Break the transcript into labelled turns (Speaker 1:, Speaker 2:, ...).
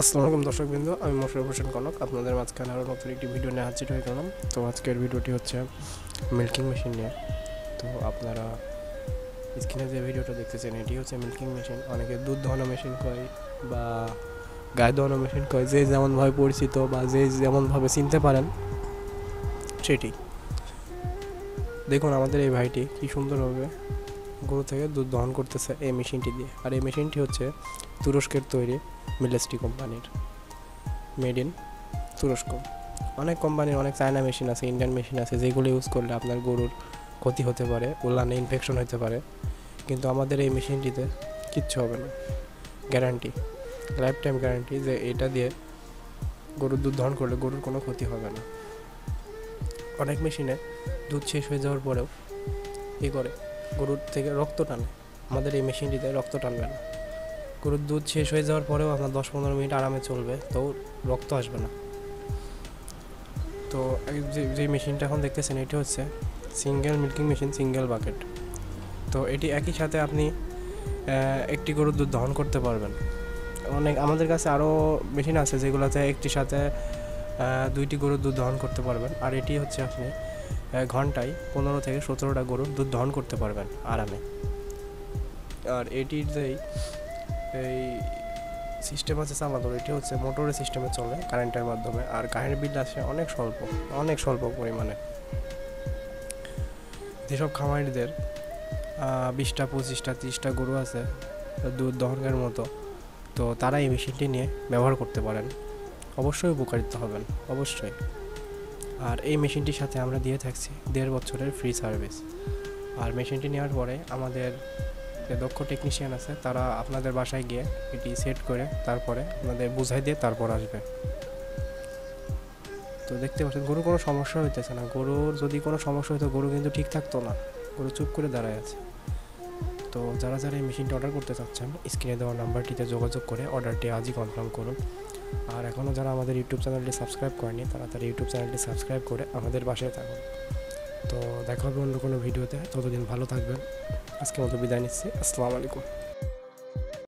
Speaker 1: আসসালামু আলাইকুম দর্শকবৃন্দ, আমি মোশাররফ হোসেন কনক আপনাদের মাঝখানে আরও নতুন একটি ভিডিও নিয়ে হাজির হয়ে গেলাম। তো আজকের ভিডিওটি হচ্ছে মিল্কিং মেশিন নিয়ে। তো আপনারা স্ক্রিনে যে ভিডিওটা দেখতেছেন এটি হচ্ছে মিল্কিং মেশিন। অনেকে দুধ দোহানো মেশিন কয় বা গায়ে দোহানো মেশিন কয়, যে যেমনভাবে পরিচিত বা যে যেমনভাবে চিনতে পারেন সেটি। দেখুন আমাদের এই ভাইটি কী সুন্দরভাবে গরু থেকে দুধ দহন করতেছে এই মেশিনটি দিয়ে। আর এই মেশিনটি হচ্ছে তুরস্কের তৈরি, মিলেস্টি কোম্পানির, মেড ইন তুরস্ক। অনেক কোম্পানির অনেক চায়না মেশিন আছে, ইন্ডিয়ান মেশিন আছে, যেগুলো ইউজ করলে আপনার গরুর ক্ষতি হতে পারে, ওলানে ইনফেকশন হতে পারে। কিন্তু আমাদের এই মেশিনটিতে কিচ্ছু হবে না, গ্যারান্টি, লাইফ টাইম গ্যারান্টি, যে এটা দিয়ে গরুর দুধ দহন করলে গরুর কোনো ক্ষতি হবে না। অনেক মেশিনে দুধ শেষ হয়ে যাওয়ার পরেও কী করে, গরুর থেকে রক্ত টানে। আমাদের এই মেশিনটিতে রক্ত টানবে না। গরুর দুধ শেষ হয়ে যাওয়ার পরেও আপনার 10-15 মিনিট আরামে চলবে, তো রক্ত আসবে না। তো যে মেশিনটা এখন দেখতেছেন এটি হচ্ছে single milking machine, single bucket. তো এটি একই সাথে আপনি একটি গরুর দুধ দহন করতে পারবেন। আমাদের কাছে আরও মেশিন আছে যেগুলোতে একটির সাথে 2টি গরুর দুধ দহন করতে পারবেন। আর এটি হচ্ছে আপনি ঘন্টায় 15 থেকে 17টা গরুর দুধ দহন করতে পারবেন আরামে। আর এটির যেই এই সিস্টেম আছে চালানোর, এটি হচ্ছে মোটরের সিস্টেমে চলে, কারেন্টের মাধ্যমে। আর কারেন্ট বিল আসে অনেক স্বল্প পরিমাণে। যেসব খামারিদের 20টা 25টা 30টা গরু আছে দুধ দহনের মতো, তো তারা এই মেশিনটি নিয়ে ব্যবহার করতে পারেন, অবশ্যই উপকারিত হবেন, অবশ্যই। আর এই মেশিনটির সাথে আমরা দিয়ে থাকছি 1.5 বছরের ফ্রি সার্ভিস। আর মেশিনটি নেওয়ার পরে আমাদের যে দক্ষ টেকনিশিয়ান আছে তারা আপনাদের বাসায় গিয়ে এটি সেট করে তারপরে আপনাদের বুঝাই দিয়ে তারপর আসবে। তো দেখতে পাচ্ছেন গরুর কোনো সমস্যা হইতেছে না। গরুর যদি কোনো সমস্যা হতো গরু কিন্তু ঠিক থাকতো না, গরু চুপ করে দাঁড়ায় আছে। তো যারা যারা এই মেশিনটা অর্ডার করতে চাচ্ছেন স্ক্রিনে দেওয়া নাম্বারটিতে যোগাযোগ করে অর্ডারটি আজই কনফার্ম করুন। আর এখনও যারা আমাদের ইউটিউব চ্যানেলটি সাবস্ক্রাইব করেনি তারা তার ইউটিউব চ্যানেলটি সাবস্ক্রাইব করে আমাদের পাশে থাকুন। তো দেখা হবে অন্য কোনো ভিডিওতে, ততদিন ভালো থাকবেন। আজকের মতো বিদায় নিচ্ছি। আসসালামু আলাইকুম।